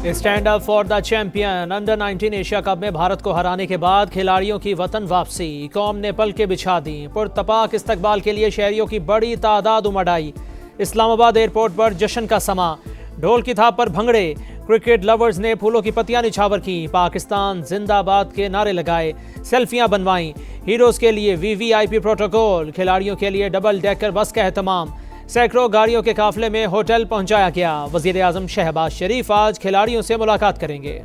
Stand up for the champion. Under 19 Asia cup में भारत को हराने के बाद खिलाड़ियों की वतन वापसी। कौम ने पल के बिछा दी। पुरतपाक इस्तकबाल के लिए शहरियों की बड़ी तादाद उमड़ आई। इस्लामाबाद एयरपोर्ट पर जश्न का समा। ढोल की थाप पर भंगड़े। क्रिकेट लवर्स ने फूलों की पत्तियां निछावर की। पाकिस्तान जिंदाबाद के नारे लगाए। सेल्फियां बनवाईं। हीरोज के लिए वीवीआईपी प्रोटोकॉल। खिलाड़ियों के लिए डबल डेकर बस का एहतमाम। सैकड़ों गाड़ियों के काफिले में होटल पहुंचाया गया। वजीर आजम शहबाज शरीफ आज खिलाड़ियों से मुलाकात करेंगे।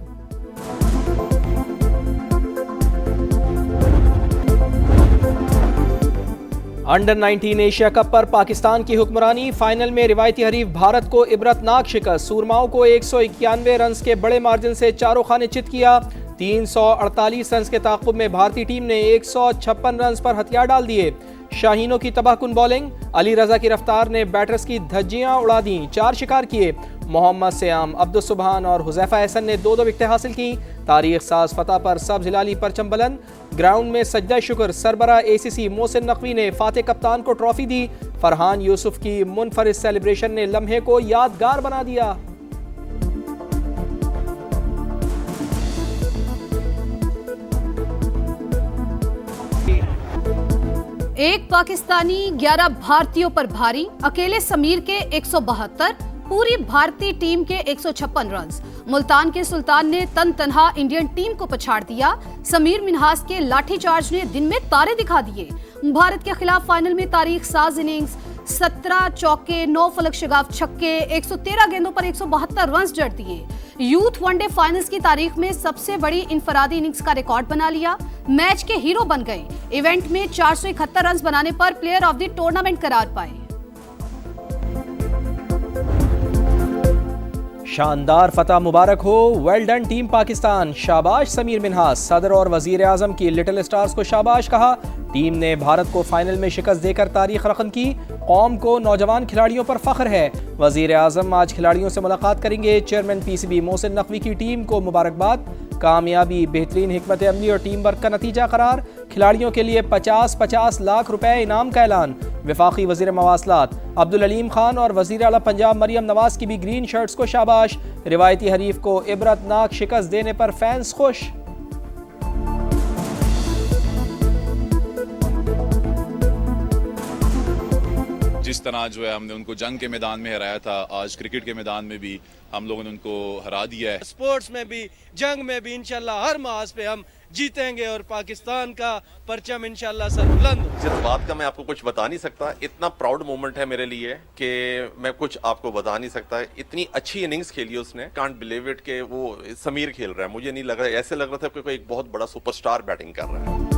अंडर 19 एशिया कप पर पाकिस्तान की हुक्मरानी। फाइनल में रिवायती हरीफ भारत को इबरतनाक शिकस्त। सूरमाओं को 191 रन के बड़े मार्जिन से चारों खाने चित किया। 348 रन के ताक़ुब में भारतीय टीम ने 156 रन पर हथियार डाल दिए। शाहीनों की तबाहकुन बॉलिंग। अली रजा की रफ्तार ने बैटर्स की धज्जियां उड़ा दी। 4 शिकार किए। मोहम्मद सयाम, अब्दुल सुबहान और हुज़ैफा एहसन ने 2-2 विकेटें हासिल की। तारीख साज फतह पर सब्ज़ हिलाली परचम बुलंद। ग्राउंड में सज्जा शुक्र। सरबरा ACC मोहसिन नकवी ने फातेह कप्तान को ट्रॉफी दी। फरहान यूसुफ की मुनफरिद सेलिब्रेशन ने लम्हे को यादगार बना दिया। एक पाकिस्तानी 11 भारतीयों पर भारी। अकेले समीर के 172, पूरी भारतीय टीम के 156 रन। मुल्तान के सुल्तान ने तन तनहा इंडियन टीम को पछाड़ दिया। समीर मिन्हास के लाठीचार्ज ने दिन में तारे दिखा दिए। भारत के खिलाफ फाइनल में तारीख साज इनिंग्स। 17 चौके, 9 फलक शगाफ छक्के, 113 गेंदों पर 172 रन जड़ दिए। यूथ वनडे फाइनल्स की तारीख में सबसे बड़ी इनफरादी इनिंग्स का रिकॉर्ड बना लिया। मैच के हीरो बन गए। इवेंट में 471 रन बनाने पर प्लेयर ऑफ द टूर्नामेंट करार पाए। शानदार फतह मुबारक हो। Well done team Pakistan. शाबाश समीर मिन्हास। सदर और वजीर आजम की लिटिल स्टार्स को शाबाश कहा। टीम ने भारत को फाइनल में शिकस्त देकर तारीख रकम की। कौम को नौजवान खिलाड़ियों पर फख्र है। वजीर आजम आज खिलाड़ियों से मुलाकात करेंगे। चेयरमैन PCB मोहसिन नकवी की टीम को मुबारकबाद। कामयाबी बेहतरीन हिकमत अमली और टीम वर्क का नतीजा करार। खिलाड़ियों के लिए 50-50 लाख रुपए इनाम का ऐलान। वफाकी वजीर मवासलात अब्दुल अलीम खान और वजीर आला पंजाब मरियम नवाज की भी ग्रीन शर्ट्स को शाबाश। रिवायती हरीफ को इबरतनाक शिकस्त देने पर फैंस खुश। जिस तरह जो है हमने उनको जंग के मैदान में हराया था, आज क्रिकेट के मैदान में भी हम लोगों ने उनको हरा दिया है। स्पोर्ट्स में भी, जंग में भी इंशाल्लाह हर महाज पे हम जीतेंगे और पाकिस्तान का परचम इंशाल्लाह सर बुलंद। जिस बात का मैं आपको कुछ बता नहीं सकता, इतना प्राउड मोमेंट है मेरे लिए कि मैं कुछ आपको बता नहीं सकता। इतनी अच्छी इनिंग्स खेली उसने, कांट बिलीव इट कि वो समीर खेल रहा है। मुझे नहीं लग रहा, ऐसे लग रहा था कि कोई एक बहुत बड़ा सुपरस्टार बैटिंग कर रहा है।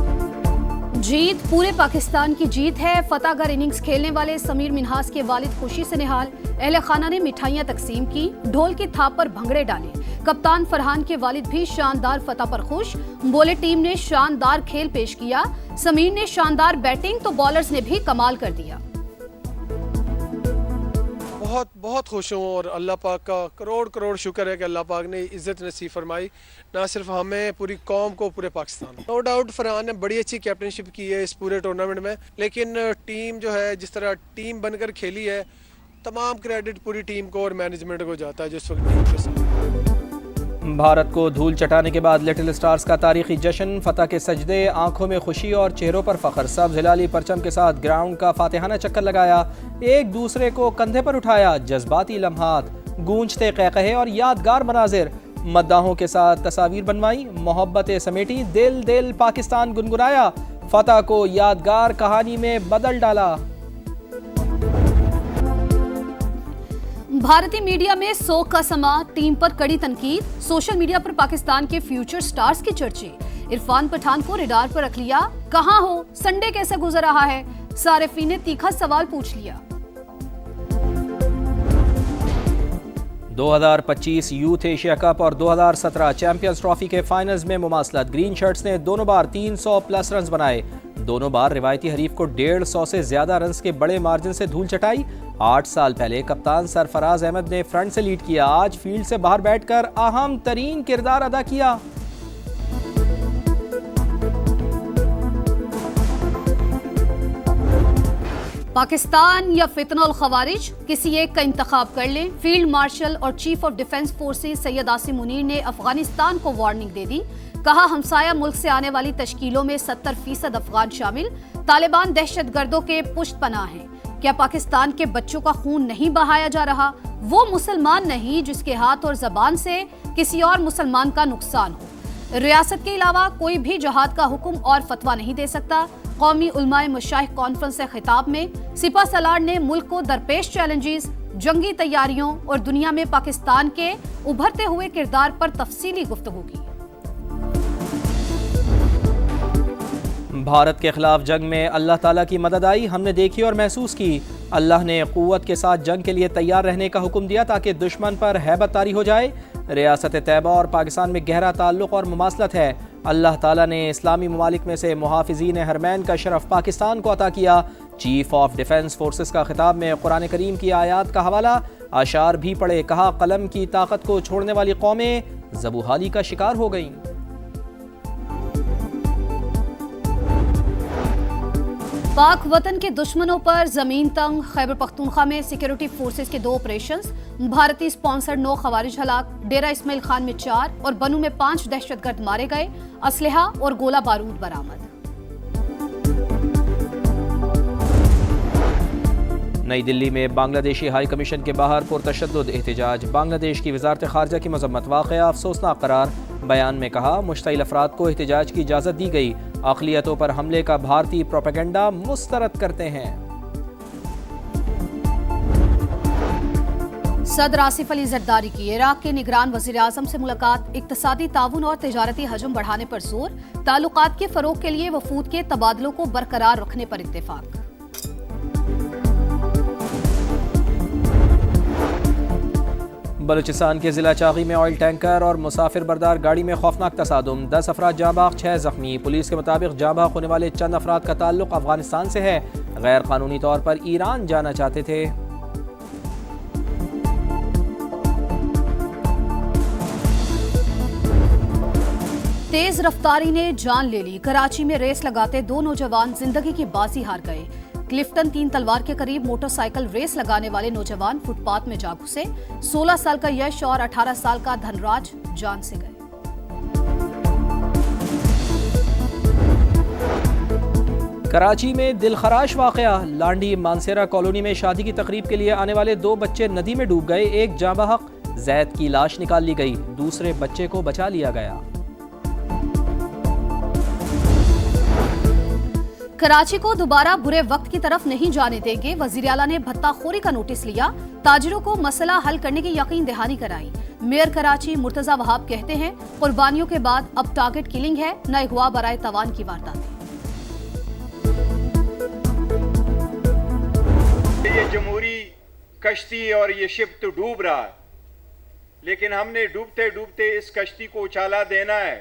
जीत पूरे पाकिस्तान की जीत है। फतहगर इनिंग्स खेलने वाले समीर मिन्हास के वालिद खुशी से निहाल। अहले खाना ने मिठाइयां तकसीम की। ढोल की थाप पर भंगड़े डाले। कप्तान फरहान के वालिद भी शानदार फतह पर खुश। बोले टीम ने शानदार खेल पेश किया। समीर ने शानदार बैटिंग तो बॉलर्स ने भी कमाल कर दिया। बहुत बहुत खुश हूँ और अल्लाह पाक का करोड़ करोड़ शुक्र है कि अल्लाह पाक ने इज्जत नसीब फरमाई, ना सिर्फ हमें, पूरी कौम को, पूरे पाकिस्तान। नो डाउट फरहान ने बड़ी अच्छी कैप्टनशिप की है इस पूरे टूर्नामेंट में, लेकिन टीम जो है जिस तरह टीम बनकर खेली है, तमाम क्रेडिट पूरी टीम को और मैनेजमेंट को जाता है जिस वक्त टीम के साथ। भारत को धूल चटाने के बाद लिटिल स्टार्स का तारीखी जश्न। फतह के सजदे, आंखों में खुशी और चेहरों पर फख्र। सब्ज़ हिलाली परचम के साथ ग्राउंड का फातिहाना चक्कर लगाया। एक दूसरे को कंधे पर उठाया। जज्बाती लम्हात, गूंजते क़हक़हे और यादगार मनाजिर। मद्दाहों के साथ तस्वीर बनवाई। मोहब्बतें समेटी। दिल दिल पाकिस्तान गुनगुनाया। फतह को यादगार कहानी में बदल डाला। भारतीय मीडिया में सोग का समा। टीम पर कड़ी तनकीद। सोशल मीडिया पर पाकिस्तान के फ्यूचर स्टार्स के चर्चे। इरफान पठान को रडार पर रख लिया। कहां हो, संडे कैसे गुजर रहा है? सारिफीन ने तीखा सवाल पूछ लिया। 2025 यूथ एशिया कप और 2017 चैंपियंस ट्रॉफी के फाइनल्स में मुमासलत। ग्रीन शर्ट्स ने दोनों बार 300 प्लस रन बनाए। दोनों बार रिवायती हरीफ को 150 से ज्यादा रन के बड़े मार्जिन से धूल चटाई। 8 साल पहले कप्तान सरफराज अहमद ने फ्रंट से लीड किया। आज फील्ड से बाहर बैठकर अहम तरीन किरदार अदा किया। पाकिस्तान या फितनल खवारिज, किसी एक का इंतखाब कर लें। फील्ड मार्शल और chief of defence forces Syed Asim Munir ने अफगानिस्तान को वार्निंग दे दी। कहा, हमसाया मुल्क से आने वाली तश्कीलों में 70% अफगान शामिल। तालिबान दहशतगर्दों के पुश्तपनाह हैं। क्या पाकिस्तान के बच्चों का खून नहीं बहाया जा रहा? वो मुसलमान नहीं जिसके हाथ और जबान से किसी और मुसलमान का नुकसान हो। रियासत के अलावा कोई भी जहाद का हुक्म और फतवा नहीं दे सकता। कौमी उलमाए मशाइख कॉन्फ्रेंस से खिताब में सिपा सलार ने मुल्क को दरपेश चैलेंजेस, जंगी तैयारियों और दुनिया में पाकिस्तान के उभरते हुए किरदार पर तफसीली गुफ्तगू की। भारत के खिलाफ जंग में अल्लाह ताला की मदद आई, हमने देखी और महसूस की। अल्लाह ने क़ुव्वत के साथ जंग के लिए तैयार रहने का हुक्म दिया ताकि दुश्मन पर हैबत तारी हो जाए। रियासत तैयबा और पाकिस्तान में गहरा ताल्लुक़ और मुमासलत है। अल्लाह ताला ने इस्लामी ममालिक में से मुहाफ़िज़ीन हरमैन का शरफ पाकिस्तान को अता किया। चीफ ऑफ डिफेंस फोर्सेस का खिताब में कुरान करीम की आयात का हवाला, आशार भी पढ़े। कहा, कलम की ताकत को छोड़ने वाली कौमें ज़बूहाली का शिकार हो गईं। पाक वतन के दुश्मनों पर जमीन तंग। खैबर पख्तूनख्वा में सिक्योरिटी फोर्सेस के 2 ऑपरेशंस। भारतीय स्पॉन्सर्ड 9 खवारिज हलाक। डेरा इस्माइल खान में 4 और बनू में 5 दहशतगर्द मारे गए। असलहा और गोला बारूद बरामद। नई दिल्ली में बांग्लादेशी हाई कमीशन के बाहर पुरतशद्दुद एहतजाज। बांग्लादेश की वजारत खारजा की मजम्मत। वाक़या अफसोसनाक करार। बयान में कहा, मुश्तइल अफराद को एहतजाज की इजाज़त दी गई। अक़लियतों पर हमले का भारतीय प्रोपेगेंडा मुस्तरद करते हैं। सदर आसिफ अली जरदारी की इराक के निगरान वज़ीर आज़म से मुलाकात। इक़्तिसादी ताउन और तिजारती हजम बढ़ाने पर जोर। ताल्लुकात के फ़रोग़ के लिए वफूद के तबादलों को बरकरार रखने पर इत्तेफाक। बलूचिस्तान के जिला चागी में ऑयल टैंकर और मुसाफिर बरदार गाड़ी में खौफनाक तसादुम। 10 अफराद जाँ बाग, 6 जख्मी। पुलिस के मुताबिक जाँ बाग होने वाले चंद अफराद का ताल्लुक अफगानिस्तान से है। गैर कानूनी तौर पर ईरान जाना चाहते थे। तेज रफ्तारी ने जान ले ली। कराची में रेस लगाते 2 नौजवान जिंदगी की बाजी हार गए। क्लिफ्टन 3 तलवार के करीब मोटरसाइकिल रेस लगाने वाले नौजवान फुटपाथ में जा घुसे। 16 साल का यश और 18 साल का धनराज जान से गए। कराची में दिलखराश वाकया। लांडी मानसेरा कॉलोनी में शादी की तकरीब के लिए आने वाले 2 बच्चे नदी में डूब गए। एक जाँ बहक जैद की लाश निकाल ली गई, दूसरे बच्चे को बचा लिया गया। कराची को दोबारा बुरे वक्त की तरफ नहीं जाने देंगे। वजीर आला ने भत्ताखोरी का नोटिस लिया। ताजिरों को मसला हल करने की यकीन दहानी कराई। मेयर कराची मुर्तजा वहाब कहते हैं, कुर्बानियों के बाद अब टारगेट किलिंग है, न अगवा बराए तवान की वारदातें। ये जमहूरी कश्ती और ये शिप तो डूब रहा है, लेकिन हमने डूबते डूबते इस कश्ती को उछाला देना है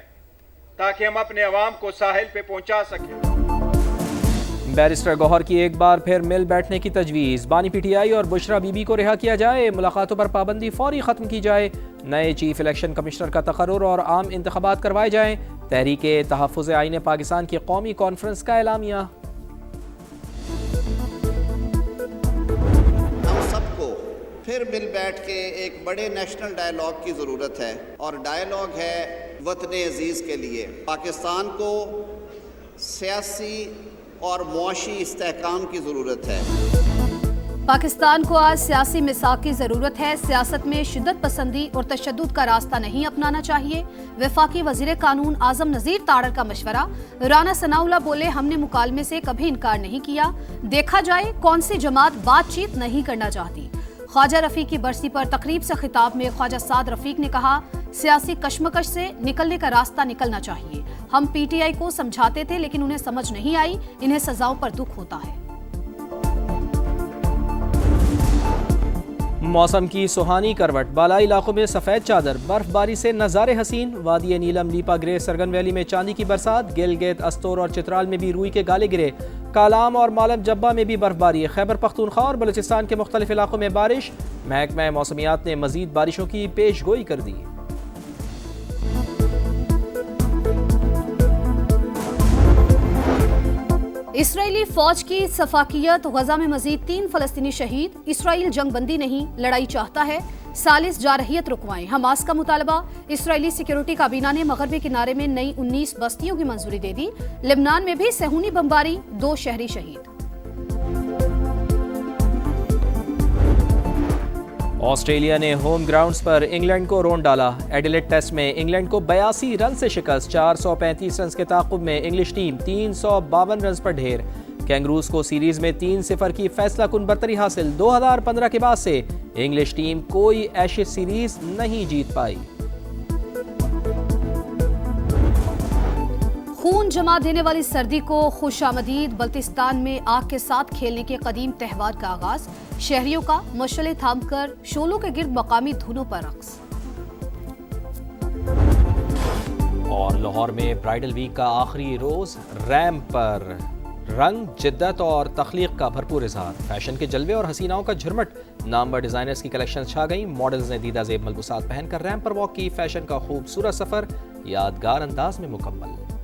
ताकि हम अपने अवाम को साहिल पे पहुंचा सकें। बैरिस्टर गौहर की एक बार फिर मिल बैठने की तजवीज़। बानी पीटीआई और बुशरा बीबी को रिहा किया जाए। मुलाकातों पर पाबंदी फौरी खत्म की जाए। नए चीफ इलेक्शन कमिश्नर का तकर्रुर और आम इंतखाबात करवाए जाएं। तहरीके तहफ़्फ़ुज़ आईन पाकिस्तान की कौमी कॉन्फ्रेंस का एलामिया। हम सबको फिर मिल बैठ के एक बड़े नेशनल डायलॉग की ज़रूरत है, और डायलॉग है वतन अजीज़ के लिए। पाकिस्तान को सियासी और मुआशी इस्तेहकाम की ज़रूरत है। पाकिस्तान को आज सियासी मिसाक की ज़रूरत है। सियासत में शिद्दत पसंदी और तशद्दुद का रास्ता नहीं अपनाना चाहिए। वफाकी वज़ीर कानून आज़म नज़ीर तारड़ का मशवरा। राना सनाउल्लाह बोले, हमने मुकालमे से कभी इनकार नहीं किया। देखा जाए कौन सी जमात बातचीत नहीं करना चाहती। ख्वाजा रफ़ीक की बरसी पर तकरीब से खिताब में ख्वाजा साद रफ़ीक ने कहा, सियासी कशमकश से निकलने का रास्ता निकलना चाहिए। हम पीटीआई को समझाते थे लेकिन उन्हें समझ नहीं आई। इन्हें सजाओं पर दुख होता है। मौसम की सुहानी करवट। बालाई इलाकों में सफ़ेद चादर। बर्फबारी से नज़ारे हसीन। वादी नीलम, लीपा ग्रे, सरगन वैली में चांदी की बरसात। गिलगित, अस्तोर और चित्राल में भी रूई के गाले गिरे। कालाम और मालम जब्बा में भी बर्फबारी। खैबर पख्तूनख्वा और बलूचिस्तान के मुख्तलिफ इलाकों में बारिश। महकमा मौसमियात ने मजीद बारिशों की पेशगोई कर दी। इसराइली फौज की सफाकियत, गजा में मजीद 3 फलस्तीनी शहीद। इसराइल जंगबंदी नहीं लड़ाई चाहता है, सालिस जारहियत रुकवाएं, हमास का मुतालबा। इसराइली सिक्योरिटी काबीना ने मगरबी किनारे में नई 19 बस्तियों की मंजूरी दे दी। लेबनान में भी सेहूनी बमबारी, 2 शहरी शहीद। ऑस्ट्रेलिया ने होम ग्राउंड्स पर इंग्लैंड को रोंड डाला। एडिलेड टेस्ट में इंग्लैंड को 82 रन से शिकस्त। 435 रन के ताक़ुब में इंग्लिश टीम 352 रन पर ढेर। कैंगरूज को सीरीज में 3-0 की फैसला कुन बरतरी हासिल। 2015 के बाद से इंग्लिश टीम कोई एशेज सीरीज नहीं जीत पाई। खून जमा देने वाली सर्दी को खुशामदीद। बल्तिस्तान में आग के साथ खेलने के कदीम त्यौहार का आगाज। शहरियों का मशले थामकर शोलों के गिर्द मकामी धुनों पर रक्स। और लाहौर में ब्राइडल वीक का आखिरी रोज रैंप पर रंग, जिद्दत और तख्लीक का भरपूर इजहार। फैशन के जलवे और हसीनाओं का झुरमट। नामवर डिजाइनर्स की कलेक्शन छा गई। मॉडल्स ने दीदा जेब मलबूसात पहनकर रैंप पर वॉक की। फैशन का खूबसूरत सफर यादगार अंदाज में मुकम्मल।